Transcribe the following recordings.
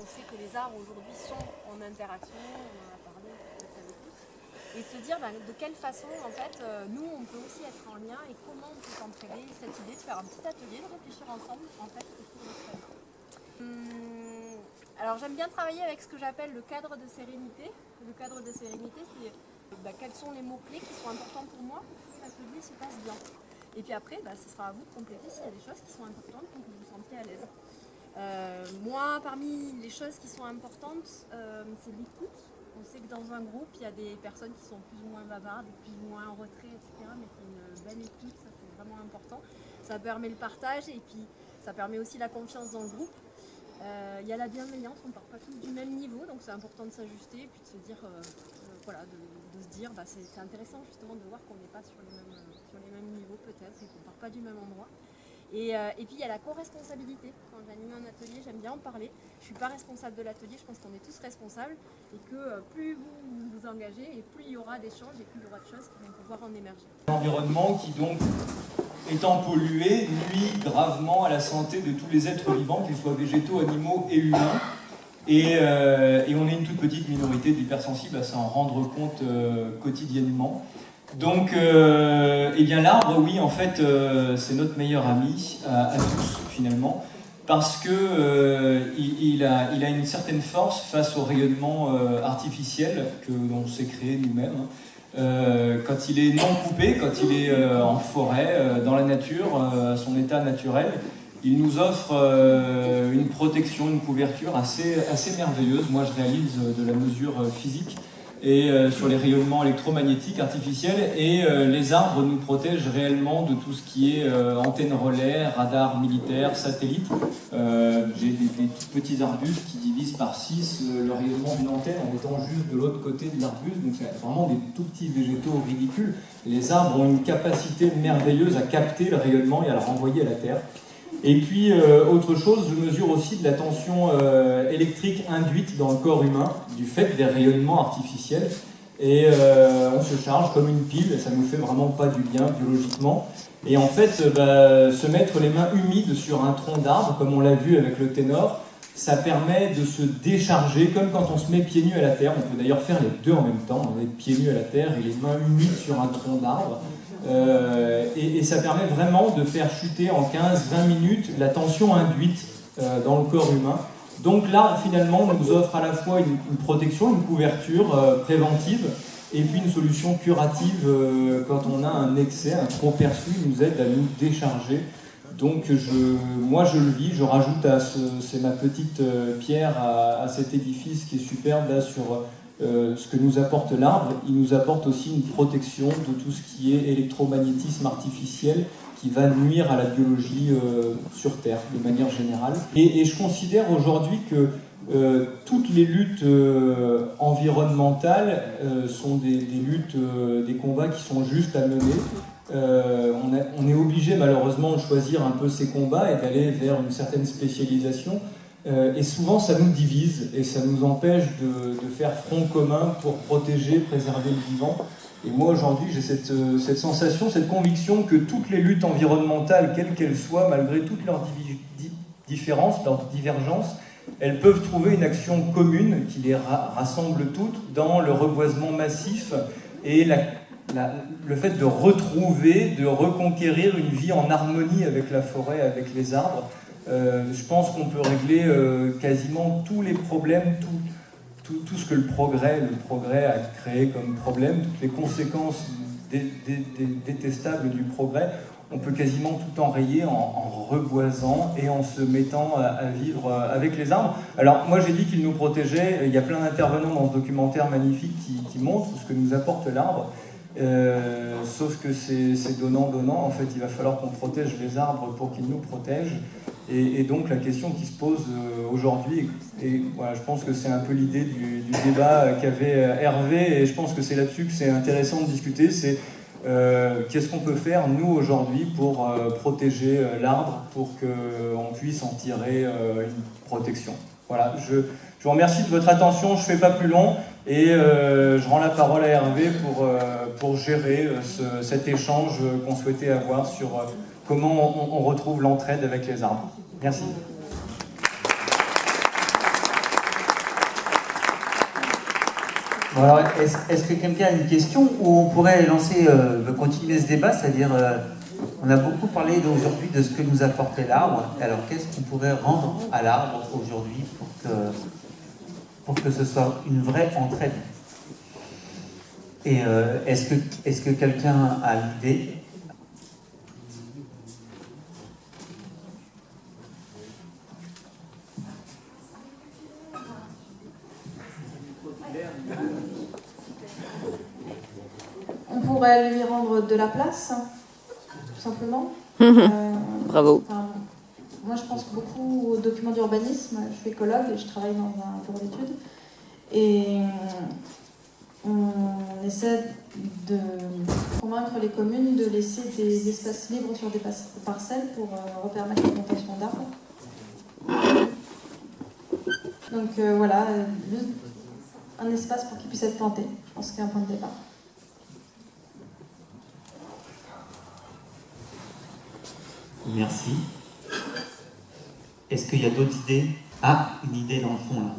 on sait que les arbres aujourd'hui sont en interaction, on en a parlé peut-être avec tous, et se dire de quelle façon en fait nous on peut aussi être en lien et comment on peut s'entraider, cette idée de faire un petit atelier, de réfléchir ensemble en fait autour de ce thème. Alors j'aime bien travailler avec ce que j'appelle le cadre de sérénité. Le cadre de sérénité, c'est quels sont les mots-clés qui sont importants pour moi pour que l'atelier se passe bien. Et puis après, ce sera à vous de compléter s'il y a des choses qui sont importantes pour que vous vous sentiez à l'aise. Moi, parmi les choses qui sont importantes, c'est l'écoute. On sait que dans un groupe, il y a des personnes qui sont plus ou moins bavardes, plus ou moins en retrait, etc. Mais qu'il y a une belle écoute, ça c'est vraiment important. Ça permet le partage et puis ça permet aussi la confiance dans le groupe. Il y a la bienveillance, on ne part pas tous du même niveau, donc c'est important de s'ajuster et puis de se dire, de se dire, c'est intéressant justement de voir qu'on n'est pas sur les mêmes niveaux peut-être et qu'on ne part pas du même endroit. Et puis il y a la co-responsabilité. Quand j'anime un atelier, j'aime bien en parler. Je ne suis pas responsable de l'atelier, je pense qu'on est tous responsables et que plus vous vous engagez et plus il y aura d'échanges et plus il y aura de choses qui vont pouvoir en émerger. L'environnement qui donc, étant pollué, nuit gravement à la santé de tous les êtres vivants, qu'ils soient végétaux, animaux et humains. Et on est une toute petite minorité d'hypersensibles à s'en rendre compte quotidiennement. Donc, eh bien l'arbre, oui, en fait, c'est notre meilleur ami à tous, finalement, parce que il a une certaine force face au rayonnement artificiel que l'on s'est créé nous-mêmes. Quand il est non coupé, quand il est en forêt, dans la nature, à son état naturel, il nous offre une protection, une couverture assez merveilleuse. Moi, je réalise de la mesure physique et sur les rayonnements électromagnétiques artificiels, et les arbres nous protègent réellement de tout ce qui est antennes relais, radars militaires, satellites. J'ai des tout petits arbustes qui divisent par 6 le rayonnement d'une antenne en étant juste de l'autre côté de l'arbuste, donc c'est vraiment des tout petits végétaux ridicules. Les arbres ont une capacité merveilleuse à capter le rayonnement et à le renvoyer à la Terre. Et puis, autre chose, je mesure aussi de la tension électrique induite dans le corps humain du fait des rayonnements artificiels. Et on se charge comme une pile, et ça ne nous fait vraiment pas du bien biologiquement. Et en fait, se mettre les mains humides sur un tronc d'arbre, comme on l'a vu avec le ténor, ça permet de se décharger, comme quand on se met pieds nus à la terre. On peut d'ailleurs faire les deux en même temps, on est pieds nus à la terre et les mains humides sur un tronc d'arbre. Et ça permet vraiment de faire chuter en 15-20 minutes la tension induite dans le corps humain. Donc là, finalement, on nous offre à la fois une protection, une couverture préventive, et puis une solution curative quand on a un excès, un trop perçu, il nous aide à nous décharger. Donc moi je le vis, je rajoute c'est ma petite pierre à cet édifice qui est superbe là sur ce que nous apporte l'arbre. Il nous apporte aussi une protection de tout ce qui est électromagnétisme artificiel qui va nuire à la biologie sur Terre de manière générale. Et je considère aujourd'hui que toutes les luttes environnementales sont des luttes, des combats qui sont justes à mener. On est obligé malheureusement de choisir un peu ces combats et d'aller vers une certaine spécialisation. Et souvent ça nous divise et ça nous empêche de faire front commun pour protéger, préserver le vivant. Et moi aujourd'hui j'ai cette sensation, cette conviction que toutes les luttes environnementales, quelles qu'elles soient, malgré toutes leurs différences, leurs divergences, elles peuvent trouver une action commune qui les rassemble toutes dans le reboisement massif et le fait de retrouver, de reconquérir une vie en harmonie avec la forêt, avec les arbres. Je pense qu'on peut régler quasiment tous les problèmes, tout ce que le progrès a créé comme problème, toutes les conséquences détestables du progrès, on peut quasiment tout enrayer en reboisant et en se mettant à vivre avec les arbres. Alors moi j'ai dit qu'il nous protégeait, il y a plein d'intervenants dans ce documentaire magnifique qui montrent ce que nous apporte l'arbre. Sauf que c'est donnant-donnant, en fait il va falloir qu'on protège les arbres pour qu'ils nous protègent, et donc la question qui se pose aujourd'hui, et voilà, je pense que c'est un peu l'idée du débat qu'avait Hervé, et je pense que c'est là-dessus que c'est intéressant de discuter, c'est qu'est-ce qu'on peut faire nous aujourd'hui pour protéger l'arbre, pour qu'on puisse en tirer une protection. Voilà, je vous remercie de votre attention, je ne fais pas plus long, et je rends la parole à Hervé pour gérer cet échange qu'on souhaitait avoir sur comment on retrouve l'entraide avec les arbres. Merci. Bon alors, est-ce que quelqu'un a une question où on pourrait continuer ce débat, c'est-à-dire, on a beaucoup parlé aujourd'hui de ce que nous apportait l'arbre, alors qu'est-ce qu'on pourrait rendre à l'arbre aujourd'hui pour que ce soit une vraie entraide? Et est-ce que quelqu'un a une idée? On pourrait lui rendre de la place, tout simplement. Bravo. Moi, je pense beaucoup aux documents d'urbanisme. Je suis écologue et je travaille dans un bureau d'études. Et on essaie de convaincre les communes de laisser des espaces libres sur des parcelles pour repermettre la plantation d'arbres. Donc voilà, un espace pour qu'ils puissent être plantés. Je pense qu'il y a un point de départ. Merci. Est-ce qu'il y a d'autres idées? Ah, une idée dans le fond là.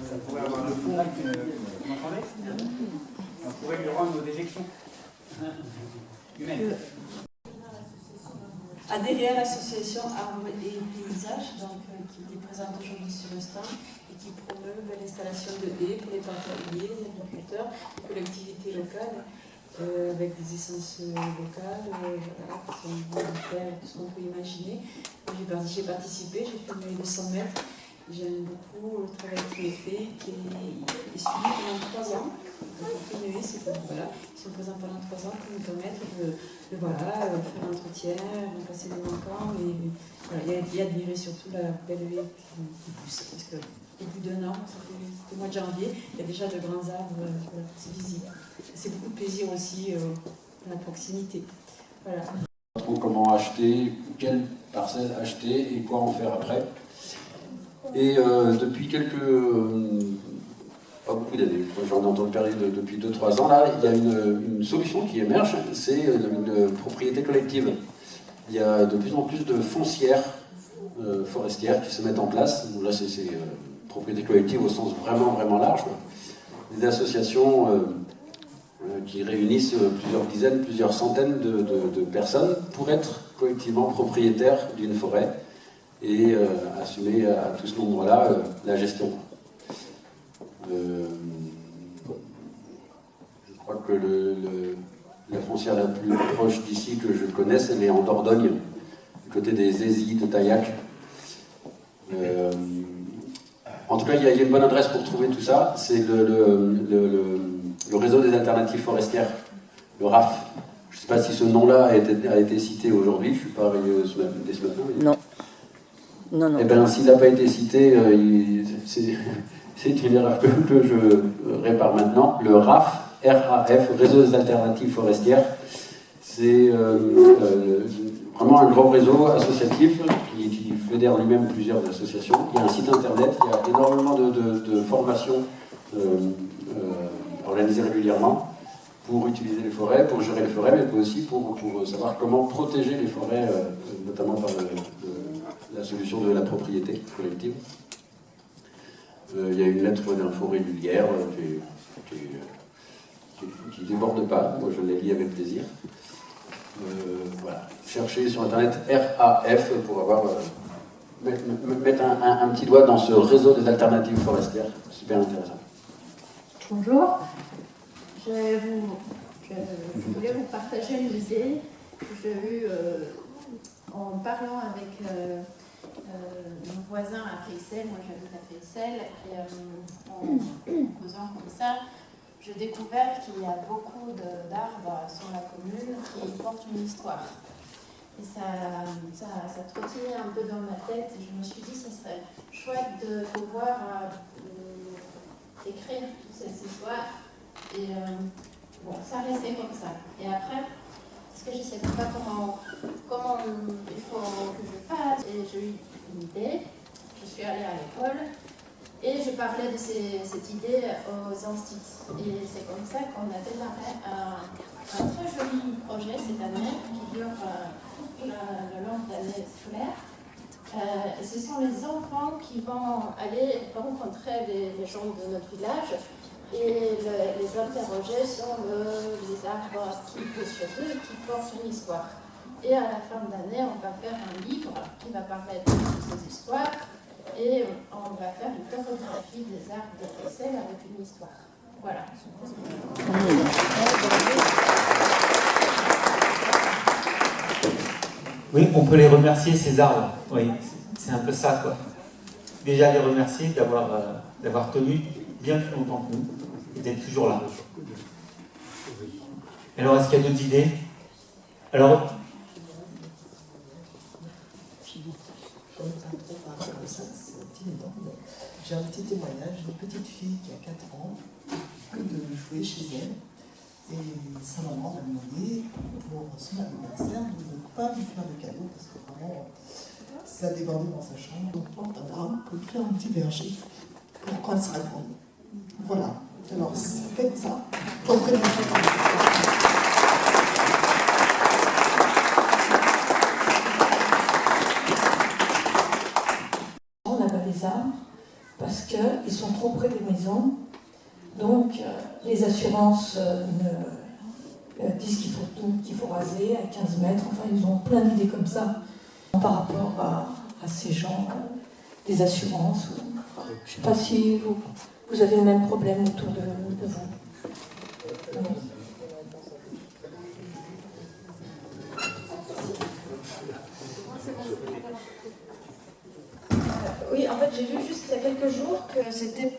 Ça pourrait avoir le fond, vous m'entendez? On pourrait lui rendre nos déjections humaines. Adhérer à l'association Arbres et Paysages, qui est présente aujourd'hui sur le stand et qui promeut l'installation de haies pour les particuliers, les agriculteurs, les collectivités locales, avec des essences locales, qui sont bonnes à faire, tout ce qu'on peut imaginer. J'ai participé, j'ai fait mes 200 mètres. J'aime beaucoup le travail qui est fait, qui est suivi pendant 3 ans. Donc, ils sont présents pendant 3 ans pour nous permettre de faire l'entretien, remplacer les manquants. Et admirer surtout la belle haie qui pousse. Parce qu'au bout d'1 an, c'était au mois de janvier, il y a déjà de grands arbres, c'est visible. C'est beaucoup de plaisir aussi dans la proximité. Voilà. Pas trop comment acheter, quelle parcelle acheter et quoi en faire après. Et depuis pas beaucoup d'années, j'en ai entendu parler depuis 2-3 ans, là, il y a une solution qui émerge, c'est une propriété collective. Il y a de plus en plus de foncières forestières qui se mettent en place. Donc là, c'est propriété collective au sens vraiment, vraiment large. Des associations qui réunissent plusieurs dizaines, plusieurs centaines de personnes pour être collectivement propriétaires d'une forêt et assumer à tout ce nombre-là la gestion. Je crois que la foncière la plus proche d'ici que je connaisse, elle est en Dordogne, du côté des Aisies de Taillac. En tout cas, il y a une bonne adresse pour trouver tout ça, c'est le réseau des alternatives forestières, le RAF. Je ne sais pas si ce nom-là a été cité aujourd'hui, je ne suis pas arrivé dès ce matin. Mais... Non. Non. Eh bien, s'il n'a pas été cité, c'est une erreur que je répare maintenant. Le RAF, RAF, Réseau des alternatives forestières, c'est vraiment un grand réseau associatif qui fédère lui-même plusieurs associations. Il y a un site internet, il y a énormément de formations organisées régulièrement pour utiliser les forêts, pour gérer les forêts, mais aussi pour savoir comment protéger les forêts, notamment par la solution de la propriété collective. Il y a une lettre d'info régulière qui ne déborde pas, moi je l'ai lis avec plaisir. Voilà. Cherchez sur internet RAF pour avoir mettre un petit doigt dans ce réseau des alternatives forestières, super intéressant. Bonjour, je voulais vous partager une idée que j'ai eue en parlant avec mon voisin à Feycelles. Moi j'habite à Feycelles, et en causant comme ça, j'ai découvert qu'il y a beaucoup d'arbres sur la commune qui portent une histoire. Et ça trottillait un peu dans ma tête, et je me suis dit que ce serait chouette de pouvoir écrire toutes ces histoires. Et bon, ça restait comme ça. Et après, parce que je ne savais pas comment il faut que je fasse, et j'ai eu une idée. Je suis allée à l'école et je parlais de cette idée aux instituts. Et c'est comme ça qu'on a démarré un très joli projet cette année qui dure toute la longue année scolaire. Et ce sont les enfants qui vont aller rencontrer les gens de notre village et les interroger sur les arbres qui poussent chez eux et qui portent une histoire. Et à la fin de l'année, on va faire un livre qui va permettre de ces histoires et on va faire une topographie des arbres de Cassel avec une histoire. Voilà. Oui, on peut les remercier, ces arbres. Oui, c'est un peu ça, quoi. Déjà les remercier d'avoir tenu bien plus longtemps que nous et d'être toujours là. Alors, est-ce qu'il y a d'autres idées? Alors, j'ai un petit témoignage d'une petite fille qui a 4 ans de jouer chez elle. Et sa maman m'a demandé pour son anniversaire de ne pas lui faire de cadeau parce que vraiment ça a débordé dans sa chambre. Donc porte un drame pour lui faire un petit verger pour quand elle sera grande. Voilà. Alors faites ça. Offrez des choses. On n'a pas des arbres parce qu'ils sont trop près des maisons. Donc, les assurances disent qu'il faut raser à 15 mètres. Enfin, ils ont plein d'idées comme ça par rapport à ces gens des assurances. Je ne sais pas si vous avez le même problème autour de vous. Oui, en fait, j'ai vu juste il y a quelques jours que c'était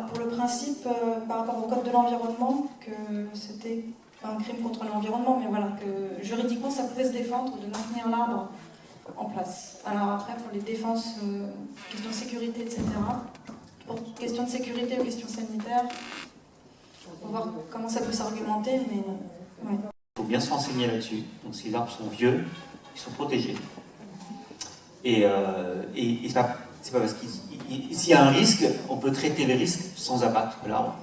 pour le principe, par rapport au code de l'environnement, que c'était un crime contre l'environnement, mais voilà, que juridiquement, ça pouvait se défendre de maintenir l'arbre en place. Alors après, pour les défenses, questions de sécurité, etc., pour questions de sécurité ou questions sanitaires, on va voir comment ça peut s'argumenter, mais ouais. il faut bien se renseigner là-dessus. Donc, ces arbres sont vieux, ils sont protégés. Et c'est pas parce s'il y a un risque, on peut traiter les risques sans abattre l'arbre.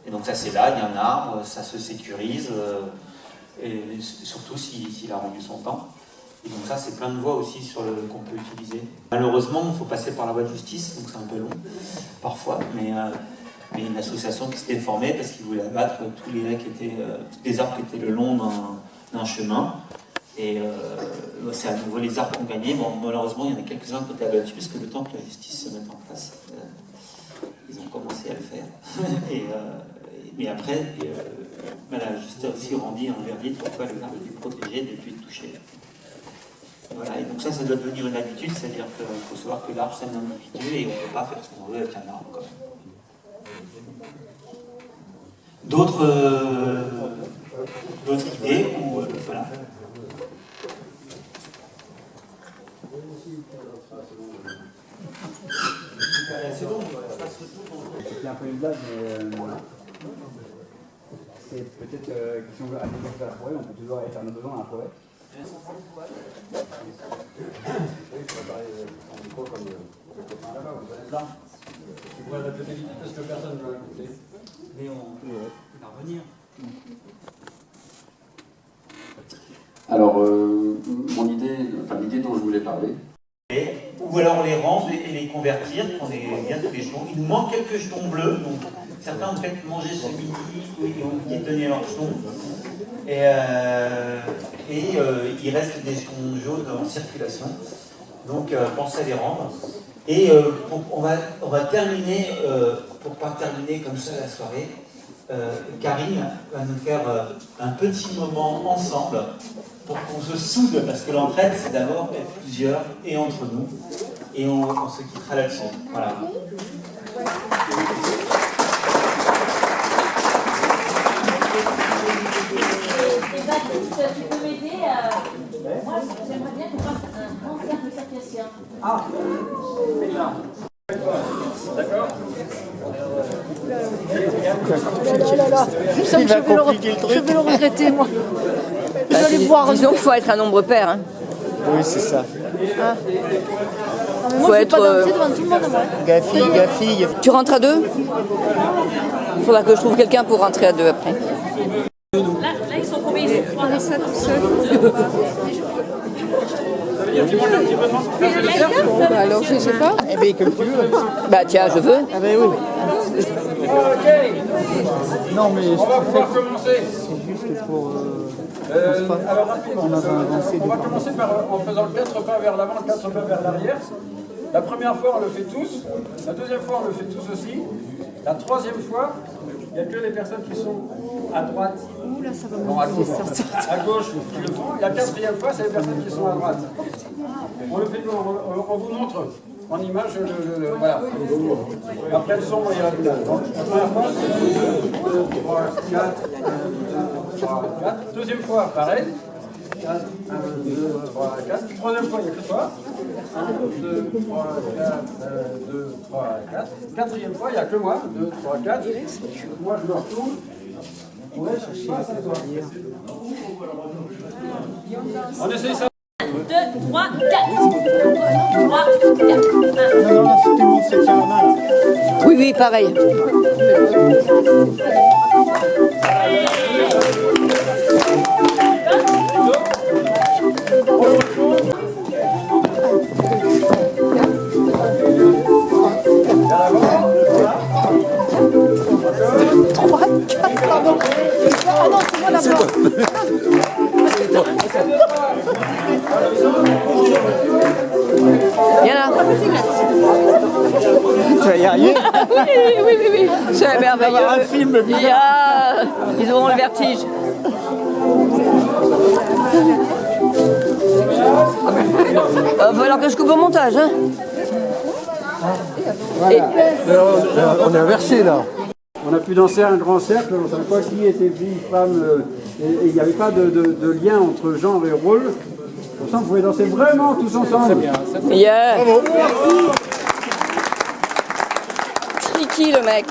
Et donc ça c'est là, il y a un arbre, ça se sécurise, et surtout s'il a rendu son temps. Et donc ça c'est plein de voies aussi qu'on peut utiliser. Malheureusement, il faut passer par la voie de justice, donc c'est un peu long parfois, mais une association qui s'était formée parce qu'ils voulaient abattre tous les arbres qui étaient le long d'un chemin. Et c'est à nouveau les arbres qui ont gagné. Bon, malheureusement, il y en a quelques-uns qui ont été abattus parce que le temps que la justice se mette en place, ils ont commencé à le faire. Mais après, la justice a aussi rendu un verdict pourquoi les arbres étaient protégés depuis le toucher. Voilà, et donc ça doit devenir une habitude, c'est-à-dire qu'il faut savoir que l'arbre c'est un individu et on ne peut pas faire ce qu'on veut avec un arbre. D'autres idées ou voilà. C'était un peu une blague, mais c'est peut-être que si on veut aller vers la forêt, on peut toujours aller faire nos besoins à la forêt. Oui, je pourrais parler en micro comme le copain là-bas, vous êtes là. Tu pourrais répéter vite parce que personne ne va écouter. Mais on peut parvenir. Alors, l'idée dont je voulais parler. Ou alors les rendre et les convertir, qu'on ait bien tous les jetons. Il nous manque quelques jetons bleus, donc certains ont peut-être mangé ce midi, ou ils ont piétonné leurs jetons. Et il reste des jetons jaunes en circulation, donc pensez à les rendre. Et on va terminer, pour ne pas terminer comme ça la soirée, Karine va nous faire un petit moment ensemble pour qu'on se soude, parce que l'entraide c'est d'abord être plusieurs et entre nous, et on se quittera là-dessus. Voilà. Tu peux m'aider moi, j'aimerais bien qu'on fasse un concert de circassien. Ah, d'accord. Je vais le regretter, moi. Je vais aller boire. Disons qu'il faut être un nombre pair. Hein. Oui, c'est ça. Ah. Faut Moi, je vais être. pas danser devant tout le monde, moi. Gaffille. Tu rentres à deux? Il faudra que je trouve quelqu'un pour rentrer à deux après. Là, ils sont combien? Ils sont trois. Ça tout seul. Tu manges un petit peu de pour faire le dessert? Bah alors, je sais pas. Eh bien, comme tu veux. Bah tiens, je veux. Ah ben oui. Ok. Non, mais On va pouvoir commencer. c'est juste pour... Alors rapidement, on va commencer en faisant le 4 pas vers l'avant, le 4 pas vers l'arrière. La première fois, on le fait tous. La deuxième fois, on le fait tous aussi. La troisième fois, il n'y a que les personnes qui sont à droite. Non, à gauche. À gauche, qui le font. La quatrième fois, c'est les personnes qui sont à droite. On le fait, on vous montre en image voilà. Après le son, il y a la première fois, c'est 2, 3, 4, 4. Deuxième fois, pareil. 4, 1, 2, 3, 4. Troisième fois, il n'y a que toi. 1, 2, 3, 4, 2, 3, 4. Quatrième fois, il n'y a que moi. 2, 3, 4. Moi, je me retourne. Ouais, on essaye ça. 2, 3, 4. 3, 4. Non, non, si tout le monde se tient la main, là. Oui, oui, pareil. Viens là. Tu vas y arriver. Oui. C'est merveilleux. Un film bizarre. Ils auront le vertige. Va falloir que je coupe au montage, hein. Voilà. On est inversé là. On a pu danser un grand cercle, on ne savait pas qui était fille, femme, et il n'y avait pas de lien entre genre et rôle. Pour ça, on pouvait danser vraiment tous ensemble. Yeah. Tricky le mec.